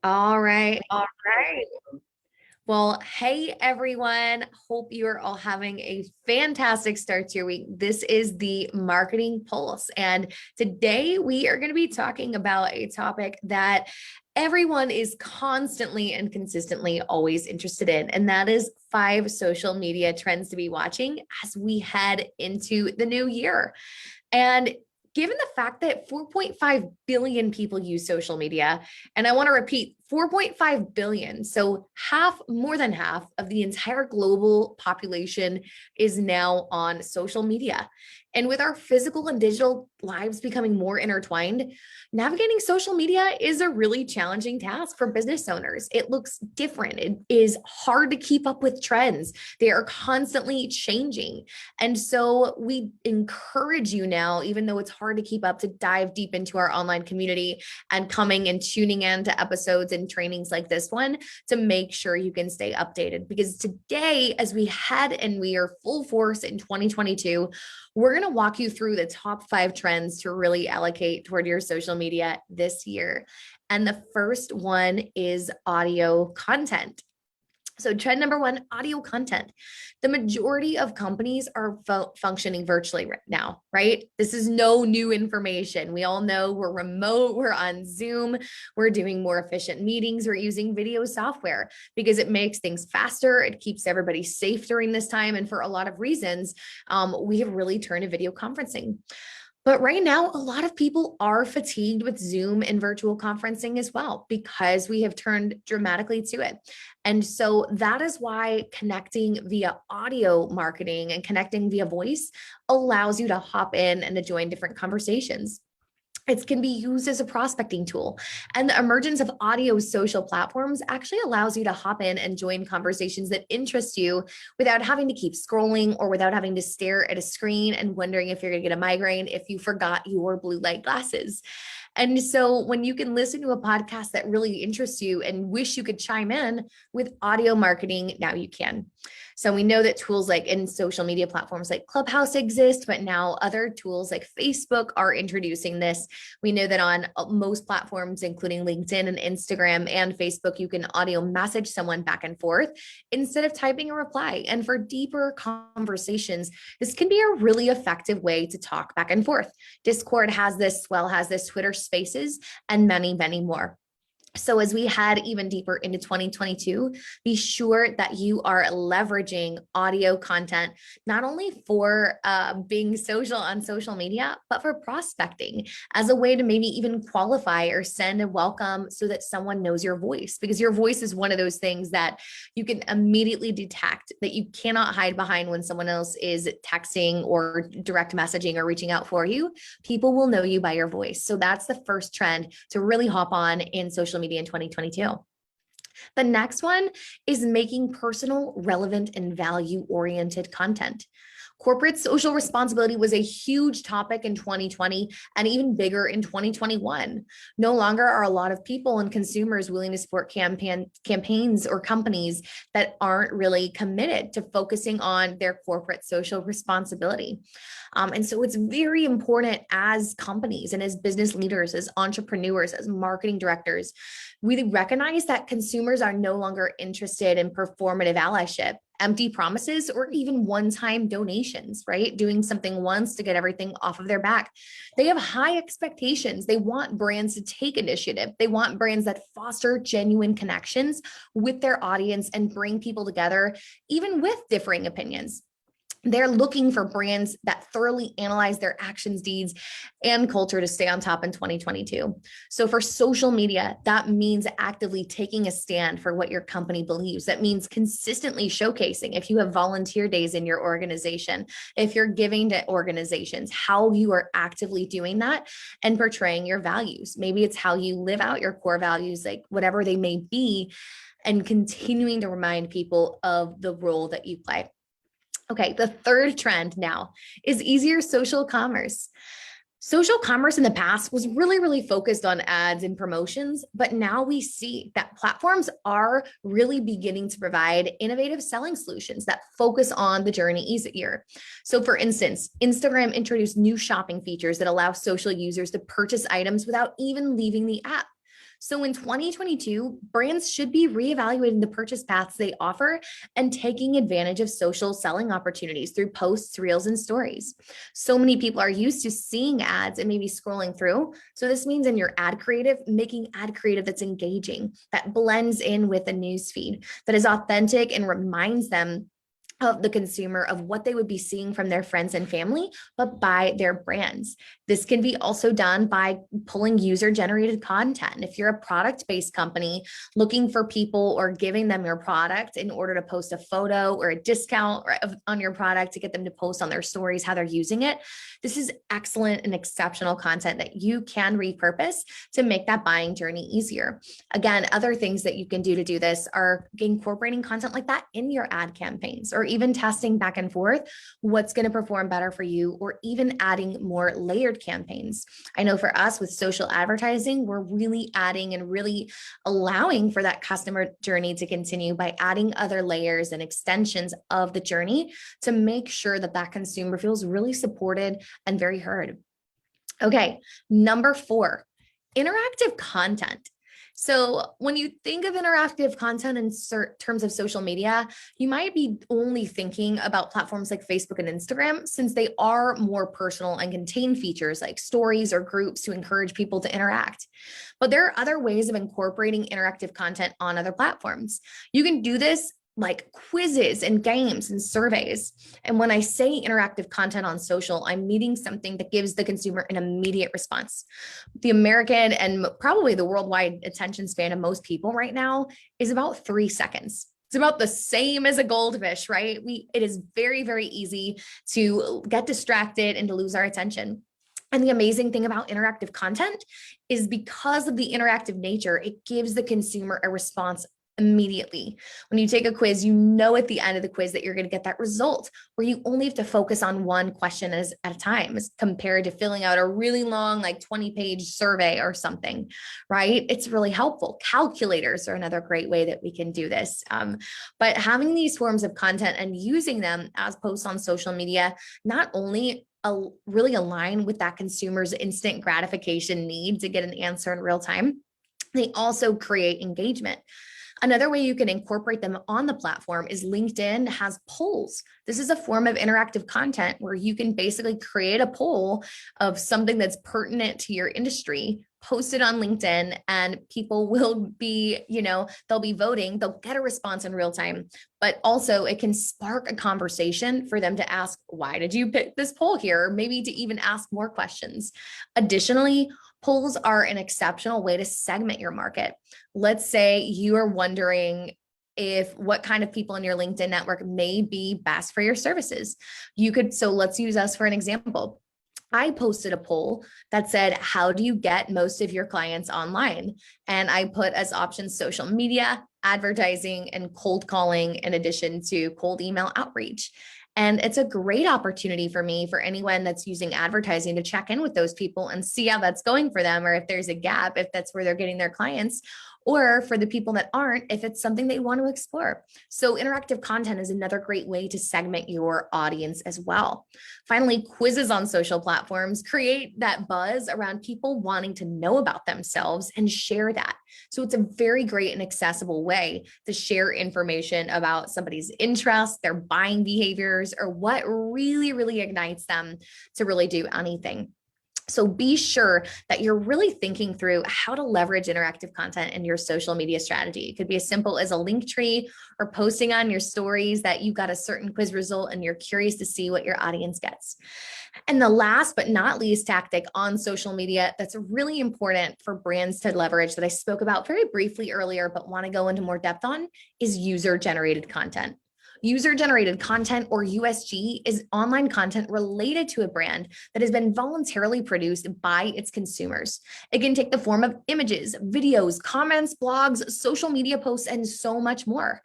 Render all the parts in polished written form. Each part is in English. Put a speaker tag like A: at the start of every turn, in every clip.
A: All right. All right. Well, hey everyone. Hope you are all having a fantastic start to your week. This is the Marketing Pulse. And today we are going to be talking about a topic that everyone is constantly and consistently always interested in. And that is 5 social media trends to be watching as we head into the new year. And given the fact that 4.5 billion people use social media, and I want to repeat 4.5 billion, so more than half of the entire global population is now on social media. And with our physical and digital lives becoming more intertwined, navigating social media is a really challenging task for business owners. It looks different. It is hard to keep up with trends. They are constantly changing. And so we encourage you now, even though it's hard to keep up, to dive deep into our online community and coming and tuning in to episodes and trainings like this one to make sure you can stay updated. Because today, as we head and we are full force in 2022, we're going to walk you through the top 5 trends to really allocate toward your social media this year. And the first one is audio content. So trend number 1, audio content. The majority of companies are functioning virtually right now, right? This is no new information. We all know we're remote, we're on Zoom, we're doing more efficient meetings, we're using video software because it makes things faster. It keeps everybody safe during this time. And for a lot of reasons, we have really turned to video conferencing. But right now, a lot of people are fatigued with Zoom and virtual conferencing as well, because we have turned dramatically to it. And so that is why connecting via audio marketing and connecting via voice allows you to hop in and to join different conversations. It can be used as a prospecting tool. And the emergence of audio social platforms actually allows you to hop in and join conversations that interest you without having to keep scrolling or without having to stare at a screen and wondering if you're going to get a migraine if you forgot your blue light glasses. And so when you can listen to a podcast that really interests you and wish you could chime in with audio marketing, now you can. So we know that tools like in social media platforms like Clubhouse exist, but now other tools like Facebook are introducing this. We know that on most platforms, including LinkedIn and Instagram and Facebook, you can audio message someone back and forth instead of typing a reply. And for deeper conversations, this can be a really effective way to talk back and forth. Discord has this, Swell has this, Twitter Spaces, and many, many more. So as we head even deeper into 2022, be sure that you are leveraging audio content, not only for being social on social media, but for prospecting as a way to maybe even qualify or send a welcome so that someone knows your voice, because your voice is one of those things that you can immediately detect that you cannot hide behind when someone else is texting or direct messaging or reaching out for you. People will know you by your voice. So that's the first trend to really hop on in social media in 2022. The next one is making personal, relevant, and value-oriented content. Corporate social responsibility was a huge topic in 2020 and even bigger in 2021. No longer are a lot of people and consumers willing to support campaigns or companies that aren't really committed to focusing on their corporate social responsibility. And so it's very important as companies and as business leaders, as entrepreneurs, as marketing directors, we recognize that consumers are no longer interested in performative allyship, empty promises, or even one-time donations, right? Doing something once to get everything off of their back. They have high expectations. They want brands to take initiative. They want brands that foster genuine connections with their audience and bring people together, even with differing opinions. They're looking for brands that thoroughly analyze their actions, deeds, and culture to stay on top in 2022. So for social media, that means actively taking a stand for what your company believes. That means consistently showcasing if you have volunteer days in your organization, if you're giving to organizations, how you are actively doing that and portraying your values. Maybe it's how you live out your core values, like whatever they may be, and continuing to remind people of the role that you play. Okay, the third trend now is easier social commerce. Social commerce in the past was really focused on ads and promotions, but now we see that platforms are really beginning to provide innovative selling solutions that focus on the journey easier. So for instance, Instagram introduced new shopping features that allow social users to purchase items without even leaving the app. So in 2022, brands should be reevaluating the purchase paths they offer and taking advantage of social selling opportunities through posts, reels, and stories. So many people are used to seeing ads and maybe scrolling through. So this means in your ad creative, making ad creative that's engaging, that blends in with the newsfeed, that is authentic and reminds them of the consumer of what they would be seeing from their friends and family, but by their brands. This can be also done by pulling user generated content. If you're a product based company looking for people or giving them your product in order to post a photo or a discount on your product to get them to post on their stories how they're using it, this is excellent and exceptional content that you can repurpose to make that buying journey easier. Again, other things that you can do to do this are incorporating content like that in your ad campaigns, or even testing back and forth what's going to perform better for you, or even adding more layered campaigns. I know for us with social advertising, we're really adding and really allowing for that customer journey to continue by adding other layers and extensions of the journey to make sure that that consumer feels really supported and very heard. Okay, number 4, interactive content. So when you think of interactive content in terms of social media, you might be only thinking about platforms like Facebook and Instagram, since they are more personal and contain features like stories or groups to encourage people to interact. But there are other ways of incorporating interactive content on other platforms. You can do this like quizzes and games and surveys. And when I say interactive content on social, I'm meaning something that gives the consumer an immediate response. The American and probably the worldwide attention span of most people right now is about 3 seconds. It's about the same as a goldfish, right? It is very, very easy to get distracted and to lose our attention. And the amazing thing about interactive content is because of the interactive nature, it gives the consumer a response immediately. When you take a quiz, you know at the end of the quiz that you're going to get that result, where you only have to focus on one question at a time, as compared to filling out a really long, like 20-page survey or something, right? It's really helpful. Calculators are another great way that we can do this. But having these forms of content and using them as posts on social media, not only really align with that consumer's instant gratification need to get an answer in real time, they also create engagement. Another way you can incorporate them on the platform is LinkedIn has polls. This is a form of interactive content where you can basically create a poll of something that's pertinent to your industry, post it on LinkedIn, and people will be, they'll be voting, they'll get a response in real time, but also it can spark a conversation for them to ask, why did you pick this poll here? Or maybe to even ask more questions. Additionally, polls are an exceptional way to segment your market. Let's say you are wondering what kind of people in your LinkedIn network may be best for your services. So let's use us for an example. I posted a poll that said, how do you get most of your clients online? And I put as options social media, advertising, and cold calling, in addition to cold email outreach. And it's a great opportunity for me, for anyone that's using advertising, to check in with those people and see how that's going for them, or if there's a gap, if that's where they're getting their clients, or for the people that aren't, if it's something they want to explore. So interactive content is another great way to segment your audience as well. Finally, quizzes on social platforms create that buzz around people wanting to know about themselves and share that. So it's a very great and accessible way to share information about somebody's interests, their buying behaviors, or what really, really ignites them to really do anything. So be sure that you're really thinking through how to leverage interactive content in your social media strategy. It could be as simple as a link tree or posting on your stories that you got a certain quiz result and you're curious to see what your audience gets. And the last but not least tactic on social media that's really important for brands to leverage, that I spoke about very briefly earlier, but want to go into more depth on, is user-generated content. User-generated content, or USG, is online content related to a brand that has been voluntarily produced by its consumers. It can take the form of images, videos, comments, blogs, social media posts, and so much more.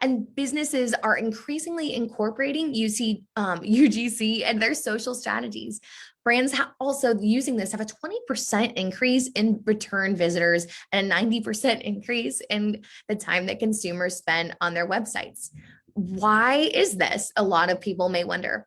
A: And businesses are increasingly incorporating UGC and their social strategies. Brands also using this have a 20% increase in return visitors and a 90% increase in the time that consumers spend on their websites. Why is this? A lot of people may wonder.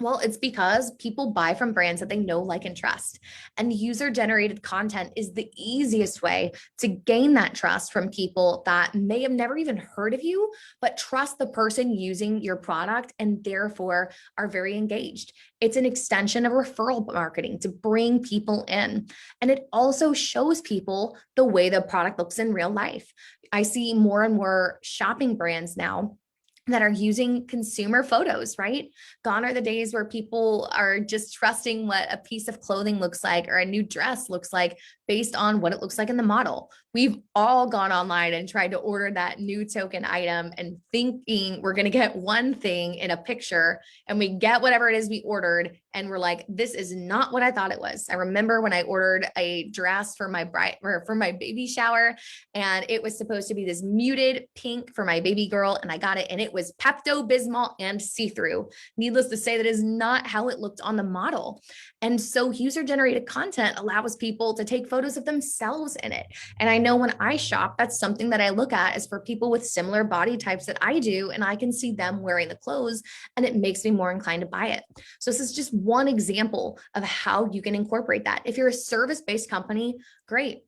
A: Well, it's because people buy from brands that they know, like, and trust. And user generated content is the easiest way to gain that trust from people that may have never even heard of you, but trust the person using your product and therefore are very engaged. It's an extension of referral marketing to bring people in. And it also shows people the way the product looks in real life. I see more and more shopping brands now that are using consumer photos, right? Gone are the days where people are just trusting what a piece of clothing looks like or a new dress looks like based on what it looks like in the model. We've all gone online and tried to order that new token item and thinking we're going to get one thing in a picture, and we get whatever it is we ordered and we're like, this is not what I thought it was. I remember when I ordered a dress for my baby shower, and it was supposed to be this muted pink for my baby girl, and I got it and it was Pepto-Bismol and see-through. Needless to say, that is not how it looked on the model. And so user-generated content allows people to take photos of themselves in it. And I know when I shop, that's something that I look at is for people with similar body types that I do, and I can see them wearing the clothes and it makes me more inclined to buy it. So this is just one example of how you can incorporate that. If you're a service-based company, great.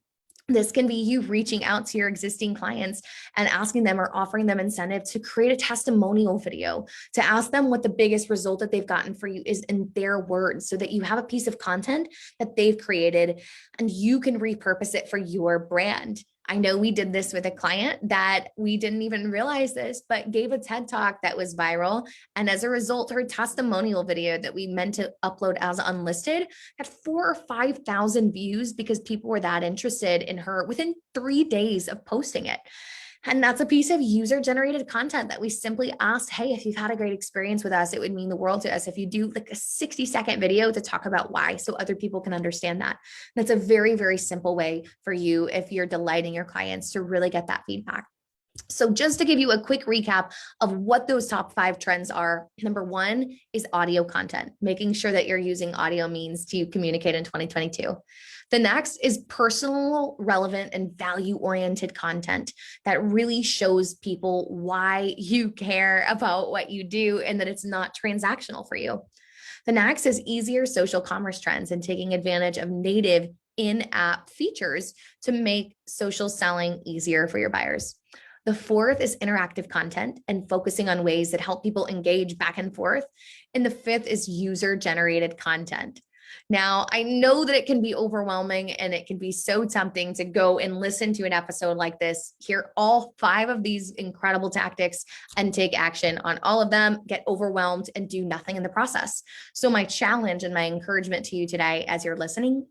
A: This can be you reaching out to your existing clients and asking them or offering them incentive to create a testimonial video, to ask them what the biggest result that they've gotten for you is in their words, so that you have a piece of content that they've created and you can repurpose it for your brand. I know we did this with a client that we didn't even realize this, but gave a TED Talk that was viral. And as a result, her testimonial video that we meant to upload as unlisted had 4,000 or 5,000 views because people were that interested in her within 3 days of posting it. And that's a piece of user generated content that we simply asked, hey, if you've had a great experience with us, it would mean the world to us if you do like a 60-second video to talk about why, so other people can understand that. That's a very, very simple way for you, if you're delighting your clients, to really get that feedback. So just to give you a quick recap of what those top 5 trends are, number 1 is audio content, making sure that you're using audio means to communicate in 2022. The next is personal, relevant, and value-oriented content that really shows people why you care about what you do and that it's not transactional for you. The next is easier social commerce trends and taking advantage of native in-app features to make social selling easier for your buyers. The fourth is interactive content and focusing on ways that help people engage back and forth. And the fifth is user-generated content. Now, I know that it can be overwhelming and it can be so tempting to go and listen to an episode like this, hear all 5 of these incredible tactics and take action on all of them, get overwhelmed and do nothing in the process. So my challenge and my encouragement to you today as you're listening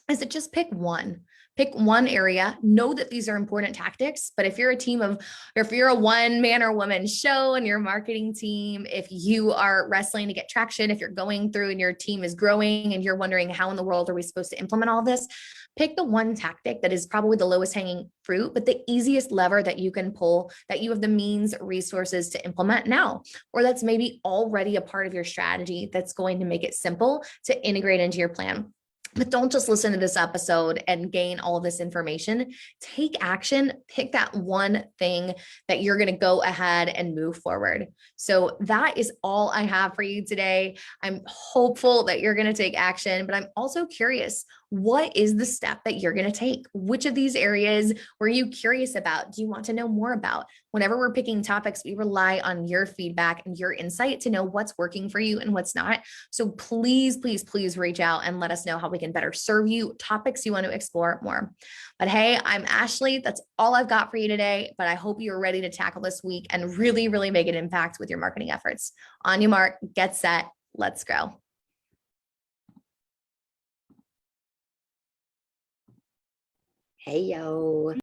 A: is to just pick one. Pick one area, know that these are important tactics, but if you're a team of, or if you're a one man or woman show and your marketing team, if you are wrestling to get traction, if you're going through and your team is growing and you're wondering how in the world are we supposed to implement all this, pick the one tactic that is probably the lowest hanging fruit, but the easiest lever that you can pull, that you have the means, resources to implement now, or that's maybe already a part of your strategy that's going to make it simple to integrate into your plan. But don't just listen to this episode and gain all this information. Take action, pick that one thing that you're going to go ahead and move forward. So that is all I have for you today. I'm hopeful that you're going to take action, but I'm also curious, what is the step that you're going to take? Which of these areas were you curious about? Do you want to know more about? Whenever we're picking topics, we rely on your feedback and your insight to know what's working for you and what's not. So please, please, please reach out and let us know how we can better serve you, topics you want to explore more. But hey, I'm Ashley. That's all I've got for you today, but I hope you're ready to tackle this week and really, really make an impact with your marketing efforts. Onya Mark, get set, let's grow. Hey, yo.